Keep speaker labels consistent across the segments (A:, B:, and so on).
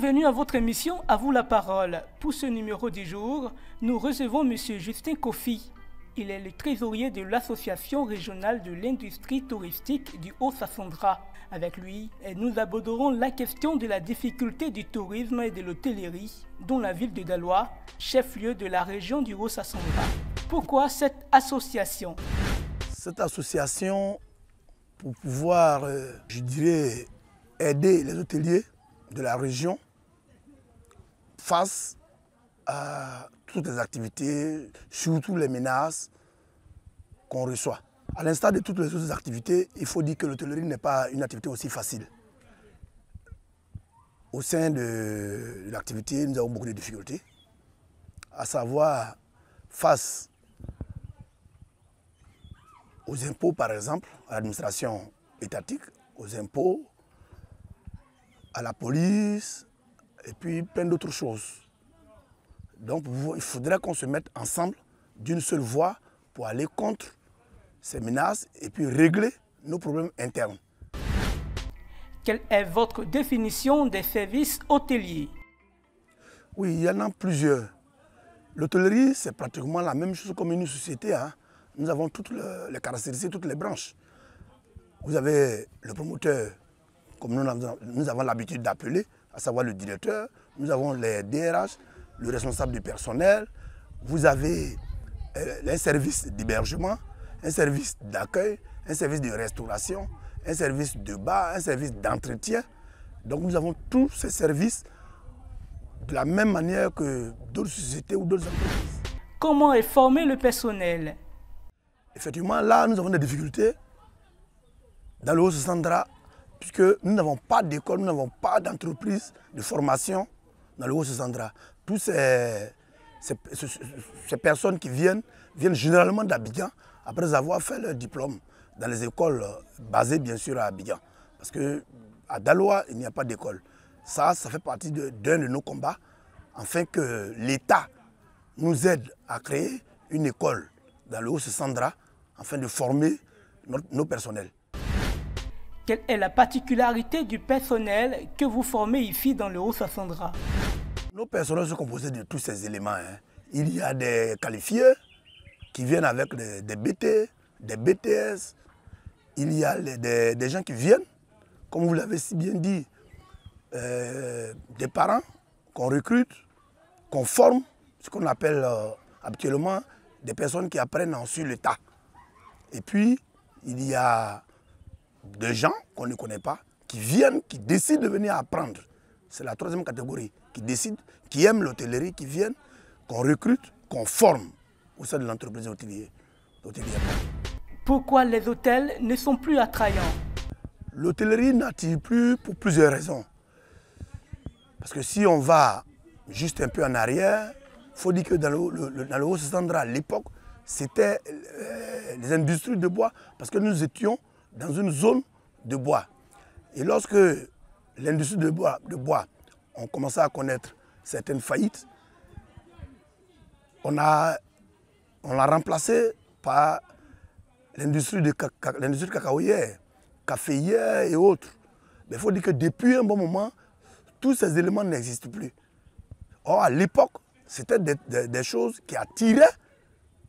A: Bienvenue à votre émission À vous la parole. Pour ce numéro du jour, nous recevons M. Justin Kofi. Il est le trésorier de l'Association régionale de l'industrie touristique du Haut-Sassandra. Avec lui, nous aborderons la question de la difficulté du tourisme et de l'hôtellerie dans la ville de Daloa, chef-lieu de la région du Haut-Sassandra. Pourquoi cette association?
B: Cette association, pour pouvoir, je dirais, aider les hôteliers de la région face à toutes les activités, surtout les menaces qu'on reçoit. À l'instar de toutes les autres activités, il faut dire que l'hôtellerie n'est pas une activité aussi facile. Au sein de l'activité, nous avons beaucoup de difficultés, à savoir face aux impôts, par exemple, à l'administration étatique, aux impôts, à la police, et puis plein d'autres choses. Donc il faudrait qu'on se mette ensemble d'une seule voix pour aller contre ces menaces et puis régler nos problèmes internes.
A: Quelle est votre définition des services hôteliers?
B: Oui, il y en a plusieurs. L'hôtellerie, c'est pratiquement la même chose comme une société. Hein. Nous avons toutes les caractéristiques, toutes les branches. Vous avez le promoteur, comme nous avons l'habitude d'appeler, à savoir le directeur. Nous avons les DRH, le responsable du personnel. Vous avez un service d'hébergement, un service d'accueil, un service de restauration, un service de bar, un service d'entretien. Donc nous avons tous ces services de la même manière que d'autres sociétés ou d'autres entreprises.
A: Comment est formé le personnel?
B: Effectivement, là, nous avons des difficultés dans le Haut-Sassandra, puisque nous n'avons pas d'école, nous n'avons pas d'entreprise de formation dans le Haut-Sassandra. Toutes ces personnes qui viennent généralement d'Abidjan après avoir fait leur diplôme dans les écoles basées bien sûr à Abidjan. Parce qu'à Daloa, il n'y a pas d'école. Ça fait partie d'un de nos combats, afin que l'État nous aide à créer une école dans le Haut-Sassandra, afin de former nos personnels.
A: Quelle est la particularité du personnel que vous formez ici dans le Haut-Sassandra?
B: Nos personnels sont composés de tous ces éléments. Hein. Il y a des qualifiés qui viennent avec des BT, des BTS. Il y a des gens qui viennent, comme vous l'avez si bien dit, des parents qu'on recrute, qu'on forme, ce qu'on appelle habituellement des personnes qui apprennent sur le tas. Et puis, il y a des gens qu'on ne connaît pas, qui viennent, qui décident de venir apprendre. C'est la troisième catégorie, qui décident, qui aiment l'hôtellerie, qui viennent, qu'on recrute, qu'on forme au sein de l'entreprise hôtelière.
A: Pourquoi les hôtels ne sont plus attrayants?
B: L'hôtellerie n'attire plus pour plusieurs raisons. Parce que si on va juste un peu en arrière, il faut dire que dans le Haut-Sassandra, à l'époque, c'était les industries de bois, parce que nous étions dans une zone de bois. Et lorsque l'industrie de bois ont commencé à connaître certaines faillites, on l'a remplacé par l'industrie cacaoyère, caféière et autres. Mais il faut dire que depuis un bon moment, tous ces éléments n'existent plus. Or, à l'époque, c'était des choses qui attiraient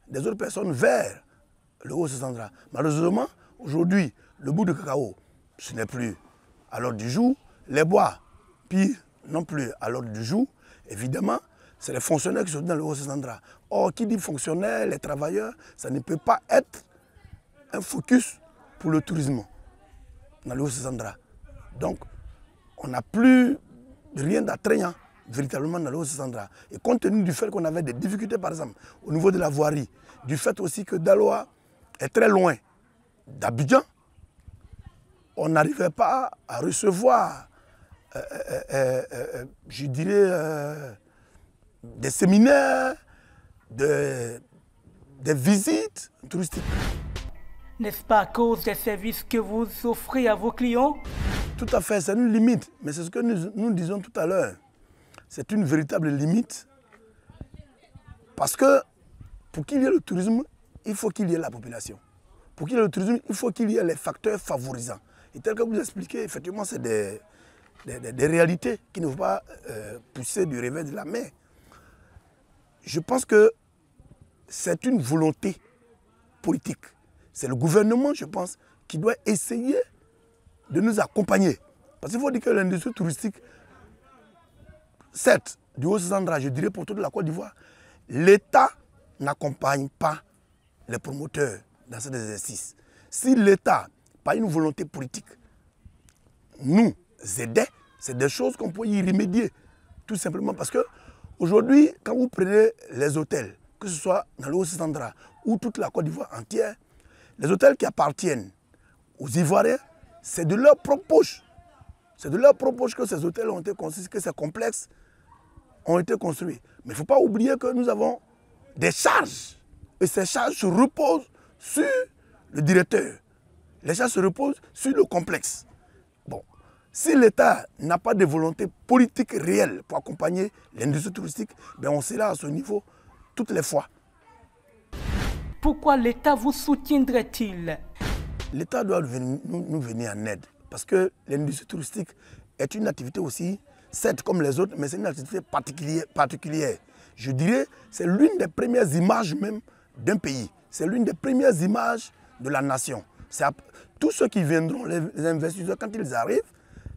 B: des autres personnes vers le Haut-Sassandra. Malheureusement, aujourd'hui, le bout de cacao, ce n'est plus à l'ordre du jour. Les bois, pire, non plus à l'ordre du jour. Évidemment, c'est les fonctionnaires qui sont dans le Haut-Sassandra. Or, qui dit fonctionnaires, les travailleurs, ça ne peut pas être un focus pour le tourisme dans le Haut-Sassandra. Donc, on n'a plus rien d'attrayant véritablement dans le Haut-Sassandra. Et compte tenu du fait qu'on avait des difficultés, par exemple, au niveau de la voirie, du fait aussi que Daloa est très loin d'Abidjan, on n'arrivait pas à recevoir, je dirais, des séminaires, des visites touristiques.
A: N'est-ce pas à cause des services que vous offrez à vos clients?
B: Tout à fait, c'est une limite, mais c'est ce que nous disions tout à l'heure. C'est une véritable limite parce que pour qu'il y ait le tourisme, il faut qu'il y ait la population. Pour qu'il y ait le tourisme, il faut qu'il y ait les facteurs favorisants. Et tel que vous expliquez, effectivement, c'est des des réalités qui ne vont pas pousser du revers de la main. Je pense que c'est une volonté politique. C'est le gouvernement, je pense, qui doit essayer de nous accompagner. Parce qu'il faut dire que l'industrie touristique, certes, du Haut-Sandra, je dirais pour toute la Côte d'Ivoire, l'État n'accompagne pas les promoteurs dans cet exercice. Si l'État, par une volonté politique, nous aidait, c'est des choses qu'on peut y remédier. Tout simplement parce que aujourd'hui, quand vous prenez les hôtels, que ce soit dans le Haut-Sandra ou toute la Côte d'Ivoire entière, les hôtels qui appartiennent aux Ivoiriens, c'est de leur propre poche. C'est de leur propre poche que ces hôtels ont été construits, que ces complexes ont été construits. Mais il ne faut pas oublier que nous avons des charges. Et ces charges se reposent sur le directeur. Les charges se reposent sur le complexe. Bon, si l'État n'a pas de volonté politique réelle pour accompagner l'industrie touristique, ben on sera à ce niveau toutes les fois.
A: Pourquoi l'État vous soutiendrait-il?
B: L'État doit nous venir en aide. Parce que l'industrie touristique est une activité aussi, certes comme les autres, mais c'est une activité particulière. Je dirais c'est l'une des premières images même d'un pays. C'est l'une des premières images de la nation. Tous ceux qui viendront, les investisseurs, quand ils arrivent,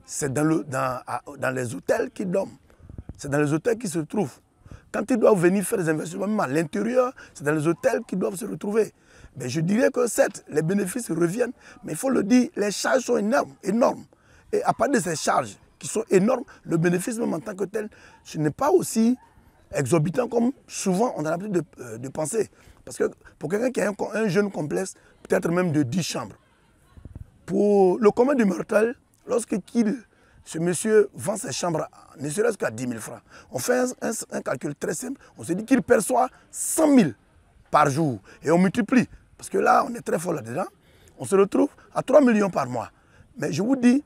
B: c'est dans les hôtels qu'ils dorment. C'est dans les hôtels qu'ils se trouvent. Quand ils doivent venir faire des investissements, même à l'intérieur, c'est dans les hôtels qu'ils doivent se retrouver. Mais je dirais que certes, les bénéfices reviennent, mais il faut le dire, les charges sont énormes. Et à part de ces charges qui sont énormes, le bénéfice même en tant que tel, ce n'est pas aussi exorbitant comme souvent on a l'habitude de penser. Parce que pour quelqu'un qui a un jeune complexe, peut-être même de 10 chambres, pour le commun du mortel, lorsque ce monsieur vend ses chambres, ne serait-ce qu'à 10 000 francs, on fait un calcul très simple, on se dit qu'il perçoit 100 000 par jour. Et on multiplie, parce que là, on est très fort là-dedans, on se retrouve à 3 millions par mois. Mais je vous dis,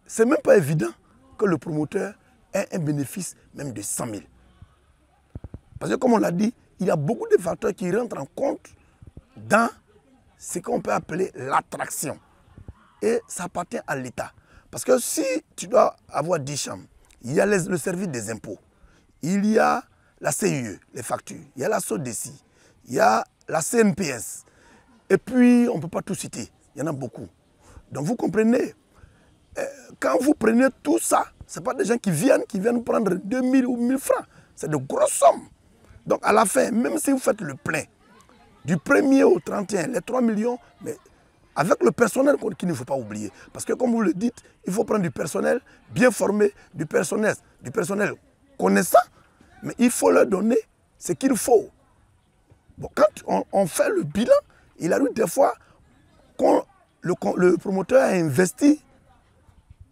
B: c'est même pas évident que le promoteur ait un bénéfice même de 100 000. Parce que comme on l'a dit, il y a beaucoup de facteurs qui rentrent en compte dans ce qu'on peut appeler l'attraction. Et ça appartient à l'État. Parce que si tu dois avoir 10 chambres, il y a le service des impôts, il y a la CIE, les factures, il y a la SODECI, il y a la CNPS. Et puis, on ne peut pas tout citer, il y en a beaucoup. Donc vous comprenez, quand vous prenez tout ça, ce n'est pas des gens qui viennent prendre 2 000 ou 1 000 francs. C'est de grosses sommes. Donc à la fin, même si vous faites le plein, du 1er au 31, les 3 millions, mais avec le personnel qu'il ne faut pas oublier. Parce que comme vous le dites, il faut prendre du personnel bien formé, du personnel connaissant, mais il faut leur donner ce qu'il faut. Bon, quand on fait le bilan, il arrive des fois que le promoteur a investi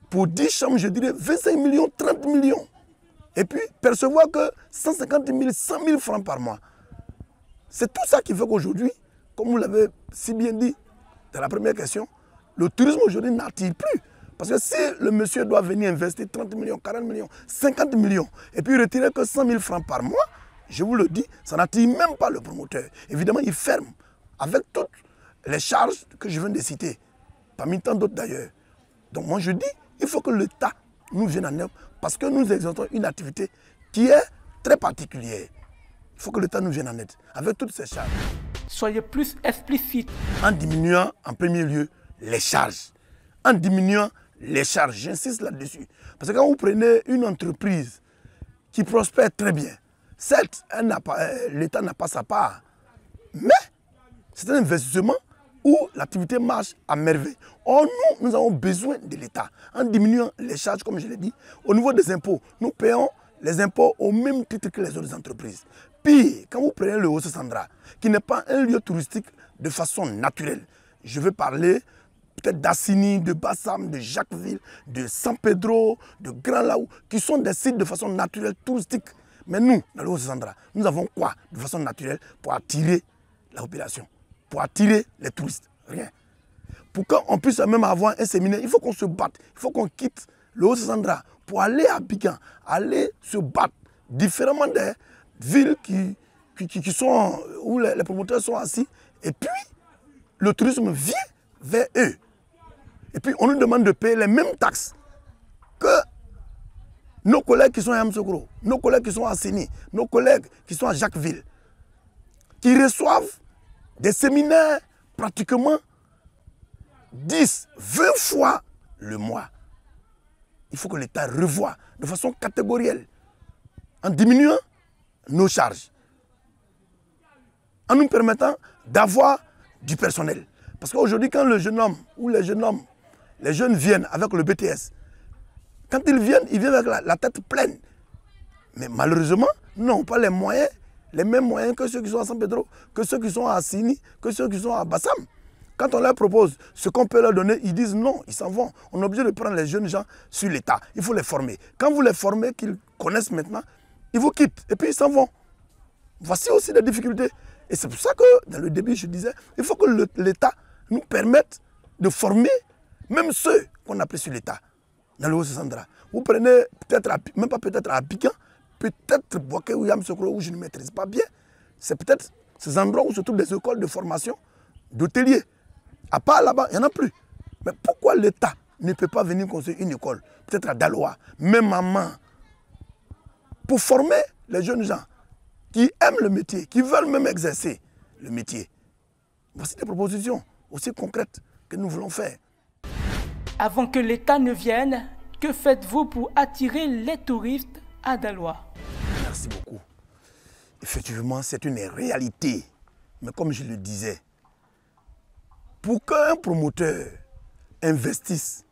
B: pour 10 chambres, je dirais 25 millions, 30 millions. Et puis percevoir que 150 000, 100 000 francs par mois. C'est tout ça qui fait qu'aujourd'hui, comme vous l'avez si bien dit dans la première question, le tourisme aujourd'hui n'attire plus. Parce que si le monsieur doit venir investir 30 millions, 40 millions, 50 millions, et puis retirer que 100 000 francs par mois, je vous le dis, ça n'attire même pas le promoteur. Évidemment, il ferme avec toutes les charges que je viens de citer, parmi tant d'autres d'ailleurs. Donc moi je dis, il faut que l'État nous vienne en aide parce que nous exerçons une activité qui est très particulière. Il faut que l'État nous vienne en aide avec toutes ces charges.
A: Soyez plus explicite.
B: En diminuant en premier lieu les charges. En diminuant les charges, j'insiste là-dessus. Parce que quand vous prenez une entreprise qui prospère très bien, certes, l'État n'a pas sa part, mais c'est un investissement où l'activité marche à merveille. Or, nous avons besoin de l'État. En diminuant les charges, comme je l'ai dit, au niveau des impôts, nous payons les impôts au même titre que les autres entreprises. Pire, quand vous prenez le Haut-Sandra, qui n'est pas un lieu touristique de façon naturelle, je veux parler peut-être d'Assini, de Bassam, de Jacquesville, de San Pedro, de Grand Laou, qui sont des sites de façon naturelle, touristique. Mais nous, dans le Haut-Sandra, nous avons quoi de façon naturelle pour attirer la population, pour attirer les touristes? Rien. Pour qu'on puisse même avoir un séminaire, il faut qu'on se batte, il faut qu'on quitte le Haut-Sandra pour aller à Abidjan, aller se battre différemment des villes qui sont, où les promoteurs sont assis. Et puis, le tourisme vient vers eux. Et puis, on nous demande de payer les mêmes taxes que nos collègues qui sont à Yamoussoukro, nos collègues qui sont à Séni, nos collègues qui sont à Jacquesville, qui reçoivent des séminaires pratiquement 10, 20 fois le mois. Il faut que l'État revoie de façon catégorielle, en diminuant nos charges, en nous permettant d'avoir du personnel. Parce qu'aujourd'hui, quand le jeune homme ou les jeunes viennent avec le BTS, quand ils viennent avec la tête pleine. Mais malheureusement, nous n'avons pas les moyens, les mêmes moyens que ceux qui sont à San Pedro, que ceux qui sont à Sini, que ceux qui sont à Bassam. Quand on leur propose ce qu'on peut leur donner, ils disent non, ils s'en vont. On est obligé de prendre les jeunes gens sur l'État. Il faut les former. Quand vous les formez, qu'ils connaissent maintenant, ils vous quittent et puis ils s'en vont. Voici aussi les difficultés. Et c'est pour ça que, dans le début, je disais, il faut que l'État nous permette de former même ceux qu'on appelle sur l'État. Dans le Haut-Sandra. Vous prenez peut-être, même pas peut-être à Abidjan, peut-être Boaké ou Yamoussoukro où je ne maîtrise pas bien. C'est peut-être ces endroits où se trouvent des écoles de formation d'hôteliers. À part là-bas, il n'y en a plus. Mais pourquoi l'État ne peut pas venir construire une école, peut-être à Daloa, même à Man, pour former les jeunes gens qui aiment le métier, qui veulent même exercer le métier. Voici des propositions aussi concrètes que nous voulons faire.
A: Avant que l'État ne vienne, que faites-vous pour attirer les touristes à Daloa?
B: Merci beaucoup. Effectivement, c'est une réalité. Mais comme je le disais, pour qu'un promoteur investisse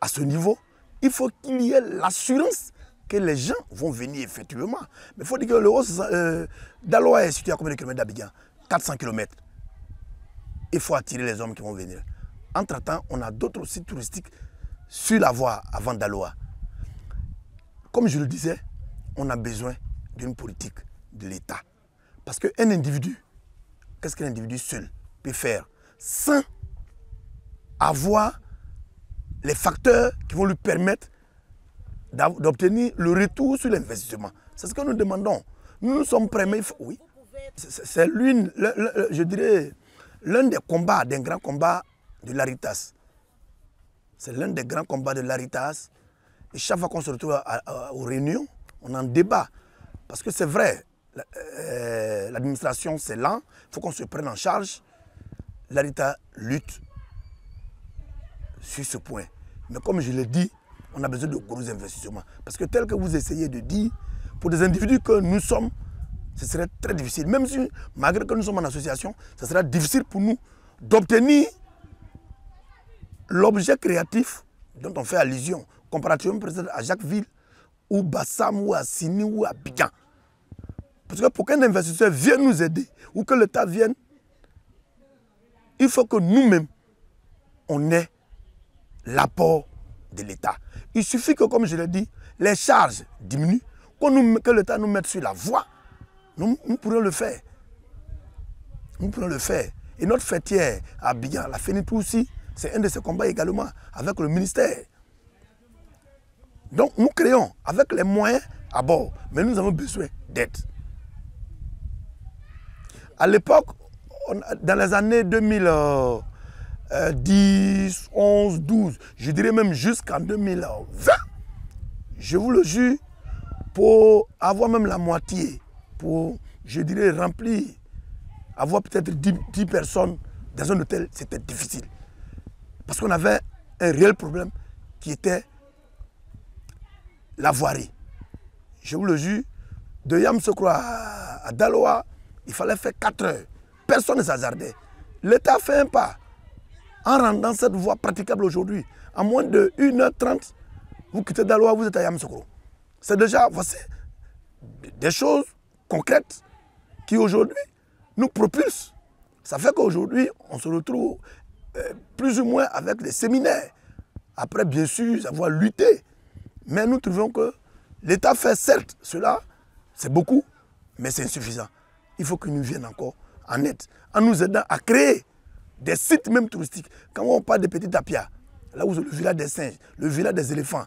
B: à ce niveau, il faut qu'il y ait l'assurance que les gens vont venir effectivement. Mais il faut dire que le haut Daloa est situé à combien de kilomètres d'Abidjan? 400 km. Il faut attirer les hommes qui vont venir. Entre-temps, on a d'autres sites touristiques sur la voie avant Daloa. Comme je le disais, on a besoin d'une politique de l'État. Parce qu'un individu, qu'est-ce qu'un individu seul peut faire sans avoir les facteurs qui vont lui permettre d'obtenir le retour sur l'investissement? C'est ce que nous demandons. Nous sommes prêts, mais oui. C'est je dirais, l'un des combats, des grands combats de l'Aritas. C'est l'un des grands combats de l'Aritas. Et chaque fois qu'on se retrouve aux réunions, on en débat. Parce que c'est vrai, l'administration c'est lent, il faut qu'on se prenne en charge. L'Aritas lutte sur ce point. Mais comme je l'ai dit, on a besoin de gros investissements. Parce que tel que vous essayez de dire, pour des individus que nous sommes, ce serait très difficile. Même si, malgré que nous sommes en association, ce sera difficile pour nous d'obtenir l'objet créatif dont on fait allusion, comparativement peut-être à Jacquesville, ou Bassam, ou à Sini, ou à Abidjan. Parce que pour qu'un investisseur vienne nous aider, ou que l'État vienne, il faut que nous-mêmes, on ait l'apport de l'État. Il suffit que, comme je l'ai dit, les charges diminuent, que l'État nous mette sur la voie, nous pourrons le faire. Nous pourrons le faire. Et notre fêtière à Abidjan, la FENITOU aussi, c'est un de ces combats également avec le ministère. Donc nous créons avec les moyens à bord, mais nous avons besoin d'aide. À l'époque, dans les années 2010, 11, 12, je dirais même jusqu'en 2020, je vous le jure, pour avoir même la moitié, pour, je dirais, remplir, avoir peut-être 10 personnes dans un hôtel, c'était difficile. Parce qu'on avait un réel problème qui était la voirie. Je vous le jure, de Yamoussoukro à Daloa, il fallait faire 4 heures. Personne ne s'hasardait. L'État fait un pas en rendant cette voie praticable aujourd'hui. En moins de 1h30, vous quittez Daloa, vous êtes à Yamoussoukro. C'est déjà, voici, des choses concrètes qui aujourd'hui nous propulsent. Ça fait qu'aujourd'hui, on se retrouve plus ou moins avec des séminaires. Après, bien sûr, avoir lutté. Mais nous trouvons que l'État fait certes cela, c'est beaucoup, mais c'est insuffisant. Il faut qu'il nous vienne encore en aide, en nous aidant à créer des sites même touristiques. Quand on parle de Petit Apia, là où c'est le village des singes, le village des éléphants,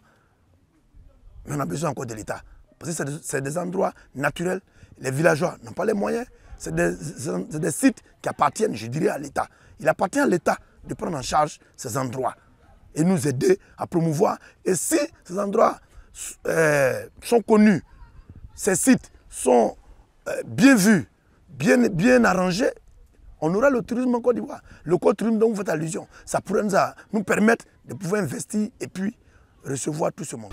B: mais on a besoin encore de l'État. Parce que c'est des endroits naturels. Les villageois n'ont pas les moyens. C'est des sites qui appartiennent, je dirais, à l'État. Il appartient à l'État de prendre en charge ces endroits. et nous aider à promouvoir. Et si ces endroits sont connus, ces sites sont bien vus, bien arrangés, on aura le tourisme en Côte d'Ivoire. Le co-tourisme dont vous faites allusion, ça pourrait nous permettre de pouvoir investir et puis recevoir tout ce monde.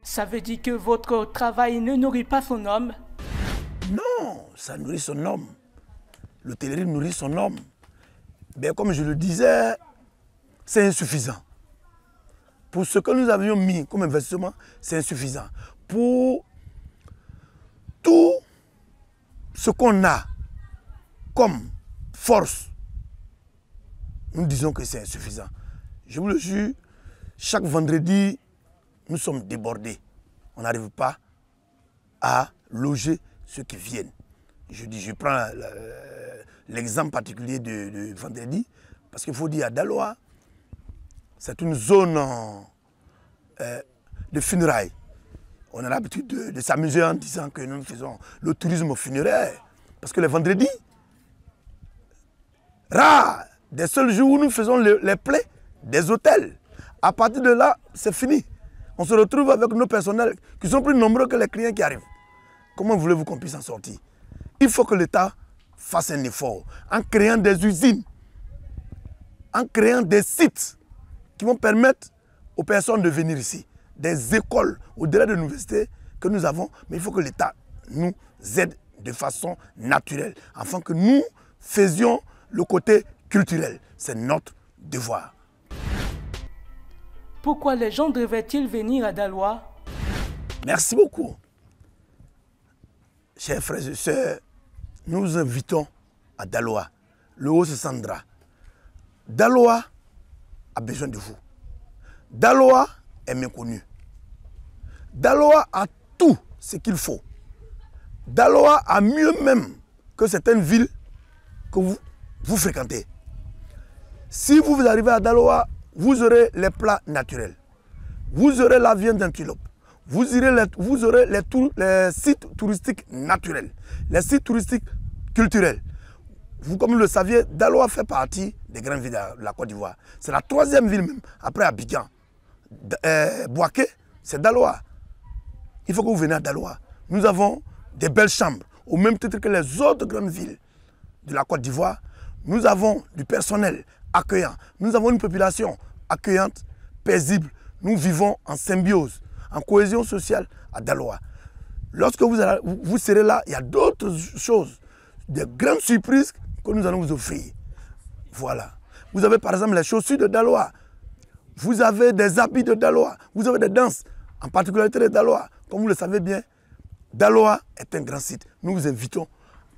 A: Ça veut dire que votre travail ne nourrit pas son homme?
B: Non, ça nourrit son homme. L'hôtellerie nourrit son homme. Mais comme je le disais, c'est insuffisant. Pour ce que nous avions mis comme investissement, c'est insuffisant. Pour tout ce qu'on a comme force, nous disons que c'est insuffisant. Je vous le jure, chaque vendredi, nous sommes débordés. On n'arrive pas à loger ceux qui viennent. Je prends l'exemple particulier de vendredi, parce qu'il faut dire à Daloa, c'est une zone de funérailles. On a l'habitude de s'amuser en disant que nous faisons le tourisme funéraire. Parce que les vendredis, rare, des seuls jours où nous faisons les plaies des hôtels. À partir de là, c'est fini. On se retrouve avec nos personnels qui sont plus nombreux que les clients qui arrivent. Comment voulez-vous qu'on puisse en sortir? Il faut que l'État fasse un effort en créant des usines, en créant des sites qui vont permettre aux personnes de venir ici. Des écoles au-delà de l'université que nous avons, mais il faut que l'État nous aide de façon naturelle, afin que nous faisions le côté culturel. C'est notre devoir.
A: Pourquoi les gens devraient-ils venir à Daloa?
B: Merci beaucoup. Chers frères et sœurs, nous vous invitons à Daloa, le Haut-Sassandra. Daloa a besoin de vous. Daloa est méconnu. Daloa a tout ce qu'il faut. Daloa a mieux même que certaines villes que vous fréquentez. Si vous arrivez à Daloa, vous aurez les plats naturels. Vous aurez la viande d'antilope. Vous aurez les sites touristiques naturels. Les sites touristiques culturels. Vous, comme vous le saviez, Daloa fait partie des grandes villes de la Côte d'Ivoire. C'est la troisième ville même, après Abidjan. Bouaké, c'est Daloa. Il faut que vous veniez à Daloa. Nous avons des belles chambres, au même titre que les autres grandes villes de la Côte d'Ivoire. Nous avons du personnel accueillant. Nous avons une population accueillante, paisible. Nous vivons en symbiose, en cohésion sociale à Daloa. Lorsque vous serez là, il y a d'autres choses, des grandes surprises que nous allons vous offrir. Voilà. Vous avez par exemple les chaussures de Daloa. Vous avez des habits de Daloa. Vous avez des danses, en particularité de Daloa. Comme vous le savez bien, Daloa est un grand site. Nous vous invitons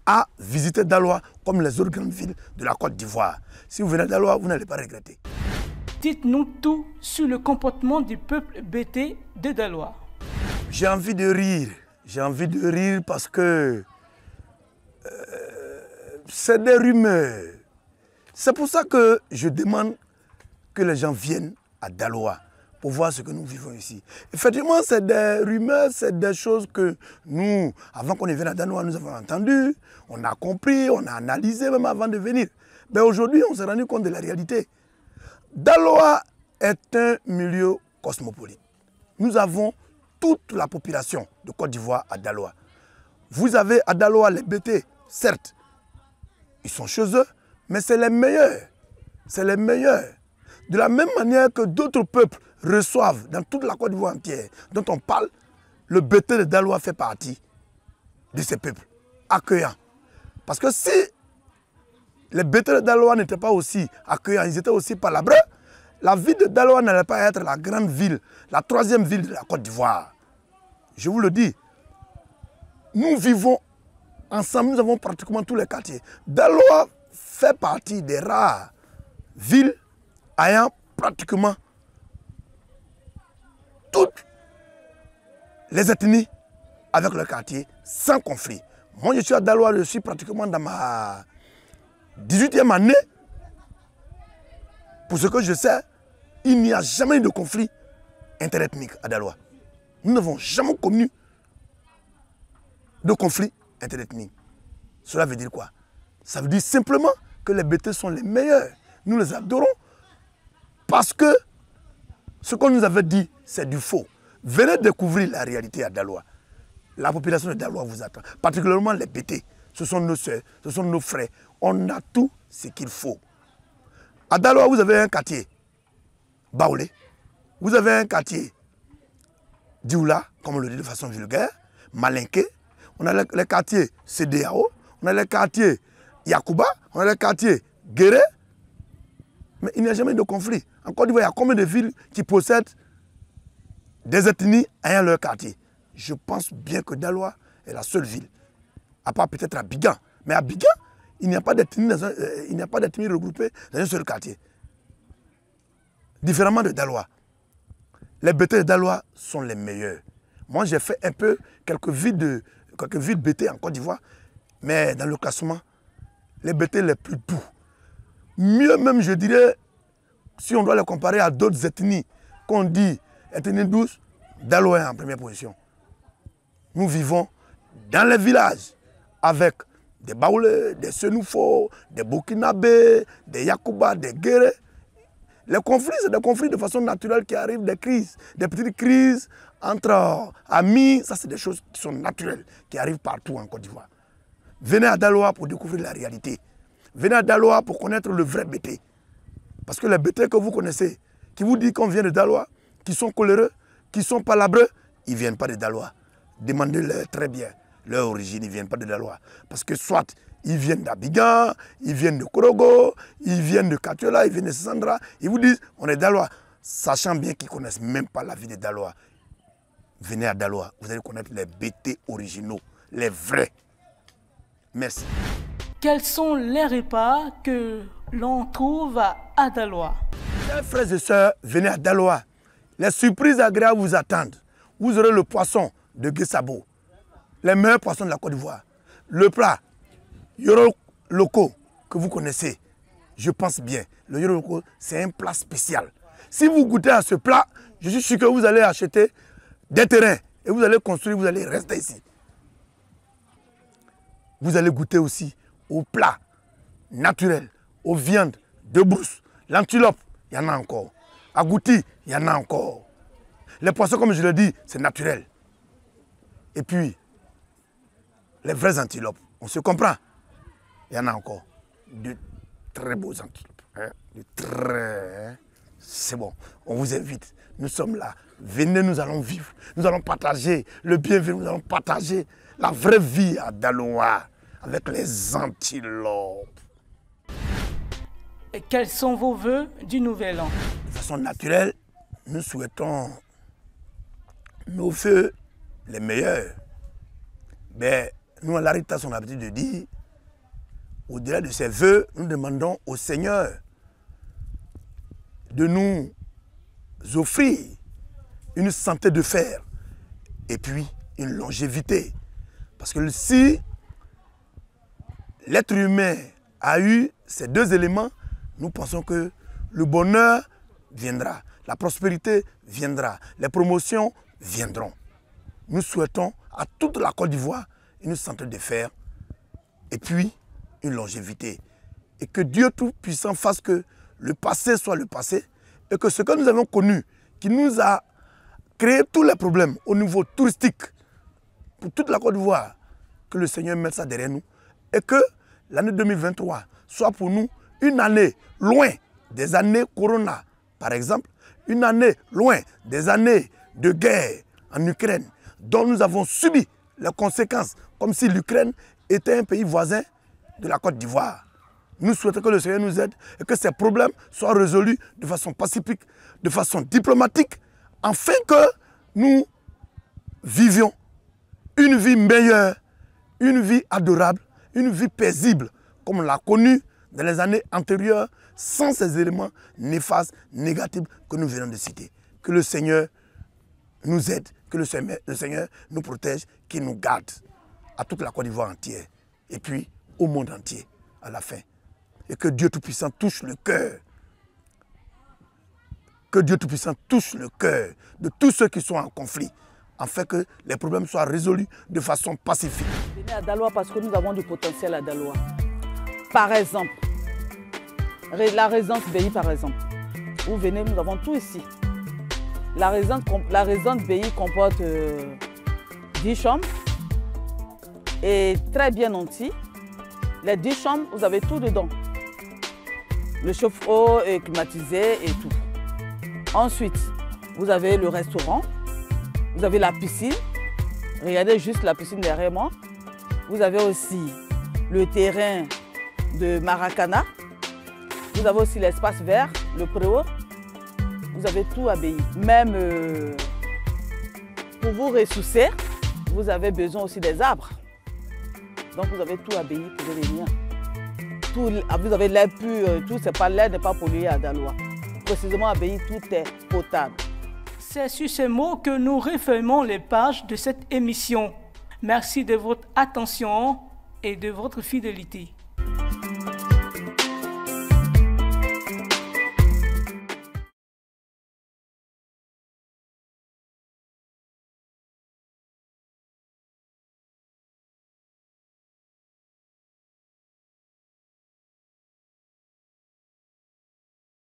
B: à visiter Daloa comme les autres grandes villes de la Côte d'Ivoire. Si vous venez à Daloa, vous n'allez pas regretter.
A: Dites-nous tout sur le comportement du peuple bété de Daloa.
B: J'ai envie de rire. J'ai envie de rire parce que c'est des rumeurs. C'est pour ça que je demande que les gens viennent à Daloa pour voir ce que nous vivons ici. Effectivement, c'est des rumeurs, c'est des choses que nous, avant qu'on ne vienne à Daloa, nous avons entendu, on a compris, on a analysé même avant de venir. Mais aujourd'hui, on s'est rendu compte de la réalité. Daloa est un milieu cosmopolite. Nous avons toute la population de Côte d'Ivoire à Daloa. Vous avez à Daloa les BT, certes, ils sont chez eux, mais c'est les meilleurs. C'est les meilleurs. De la même manière que d'autres peuples reçoivent dans toute la Côte d'Ivoire entière, dont on parle, le BT de Daloa fait partie de ces peuples accueillants. Parce que si les BT de Daloa n'étaient pas aussi accueillants, ils étaient aussi palabreux, la ville de Daloa n'allait pas être la grande ville, la troisième ville de la Côte d'Ivoire. Je vous le dis, nous vivons ensemble, nous avons pratiquement tous les quartiers. Daloa fait partie des rares villes ayant pratiquement toutes les ethnies avec le quartier sans conflit. Moi, je suis à Daloa, je suis pratiquement dans ma 18e année. Pour ce que je sais, il n'y a jamais eu de conflit interethnique à Daloa. Nous n'avons jamais connu de conflit interethnique. Cela veut dire quoi? Ça veut dire simplement que les BT sont les meilleurs. Nous les adorons parce que Ce qu'on nous avait dit, c'est du faux. Venez découvrir la réalité à Daloa. La population de Daloa vous attend. Particulièrement les BT. Ce sont nos soeurs, ce sont nos frères. On a tout ce qu'il faut. À Daloa, vous avez un quartier Baoulé. Vous avez un quartier Dioula, comme on le dit de façon vulgaire, Malinké. On a le quartier CDAO. On a le quartier Yakuba. On a le quartier Guéré. Mais il n'y a jamais eu de conflit. En Côte d'Ivoire, il y a combien de villes qui possèdent des ethnies ayant leur quartier? Je pense bien que Daloa est la seule ville, à part peut-être Abidjan. Mais à Abidjan, il n'y a pas d'ethnie regroupée dans un seul quartier. Différemment de Daloa. Les BT de Daloa sont les meilleurs. Moi, j'ai fait un peu quelques villes BT en Côte d'Ivoire, mais dans le classement, les BT les plus doux. Mieux même, je dirais, si on doit les comparer à d'autres ethnies, qu'on dit ethnie douce, Daloa est en première position. Nous vivons dans les villages avec des Baoulés, des Senoufo, des Burkinabés, des Yakuba, des Guéré. Les conflits, c'est des conflits de façon naturelle qui arrivent, des crises, des petites crises entre amis. Ça, c'est des choses qui sont naturelles, qui arrivent partout en Côte d'Ivoire. Venez à Daloa pour découvrir la réalité. Venez à Daloa pour connaître le vrai BT. Parce que les BT que vous connaissez, qui vous disent qu'on vient de Daloa, qui sont coléreux, qui sont palabreux, ils ne viennent pas de Daloa. Demandez-leur très bien leur origine, ils ne viennent pas de Daloa. Parce que soit ils viennent d'Abidjan, ils viennent de Korogo, ils viennent de Katiola, ils viennent de Sandra. Ils vous disent, on est Daloa, sachant bien qu'ils ne connaissent même pas la vie de Daloa. Venez à Daloa, vous allez connaître les BT originaux, les vrais. Merci.
A: Quels sont les repas que l'on trouve à Daloa?
B: Chers frères et sœurs, venez à Daloa. Les surprises agréables vous attendent. Vous aurez le poisson de Guessabo, les meilleurs poissons de la Côte d'Ivoire. Le plat, Yoro Loko, que vous connaissez, je pense bien. Le Yoro Loko, c'est un plat spécial. Si vous goûtez à ce plat, je suis sûr que vous allez acheter des terrains et vous allez construire, vous allez rester ici. Vous allez goûter aussi aux plats naturels, aux viandes de brousse. L'antilope, il y en a encore. Agouti, il y en a encore. Les poissons, comme je l'ai dit, c'est naturel. Et puis, les vrais antilopes, on se comprend. Il y en a encore. De très beaux antilopes. Hein? De très... Hein? C'est bon, on vous invite. Nous sommes là. Venez, nous allons vivre. Nous allons partager le bienvenu. Nous allons partager la vraie vie à Daloa avec les antilopes.
A: Et quels sont vos vœux du Nouvel An?
B: De façon naturelle, nous souhaitons nos vœux les meilleurs. Mais nous, à l'Aritas, on a l'habitude de dire, au-delà de ces vœux, nous demandons au Seigneur de nous offrir une santé de fer et puis une longévité. Parce que si l'être humain a eu ces deux éléments, nous pensons que le bonheur viendra, la prospérité viendra, les promotions viendront. Nous souhaitons à toute la Côte d'Ivoire une santé de fer et puis une longévité. Et que Dieu Tout-Puissant fasse que le passé soit le passé et que ce que nous avons connu, qui nous a créé tous les problèmes au niveau touristique pour toute la Côte d'Ivoire, que le Seigneur mette ça derrière nous et que l'année 2023 soit pour nous une année loin des années Corona, par exemple, une année loin des années de guerre en Ukraine, dont nous avons subi les conséquences, comme si l'Ukraine était un pays voisin de la Côte d'Ivoire. Nous souhaitons que le Seigneur nous aide et que ces problèmes soient résolus de façon pacifique, de façon diplomatique, afin que nous vivions une vie meilleure, une vie adorable, une vie paisible, comme on l'a connue dans les années antérieures, sans ces éléments néfastes, négatifs que nous venons de citer. Que le Seigneur nous aide, que le Seigneur nous protège, qu'il nous garde à toute la Côte d'Ivoire entière et puis au monde entier à la fin. Et que Dieu Tout-Puissant touche le cœur. Que Dieu Tout-Puissant touche le cœur de tous ceux qui sont en conflit, afin que les problèmes soient résolus de façon pacifique.
C: Venez à Daloa parce que nous avons du potentiel à Daloa. Par exemple, la résidence BI par exemple. Vous venez, nous avons tout ici. La résidence BI comporte 10 chambres et très bien nantis. Les 10 chambres, vous avez tout dedans. Le chauffe-eau est climatisé et tout. Ensuite, vous avez le restaurant, vous avez la piscine. Regardez juste la piscine derrière moi. Vous avez aussi le terrain de Maracana. Vous avez aussi l'espace vert, le préau. Vous avez tout à BI. Même pour vous ressourcer, vous avez besoin aussi des arbres. Donc vous avez tout à BI pour venir. Vous avez l'air pur, l'air n'est pas pollué à Daloa. Précisément à BI, tout est potable.
A: C'est sur ces mots que nous refermons les pages de cette émission. Merci de votre attention et de votre fidélité.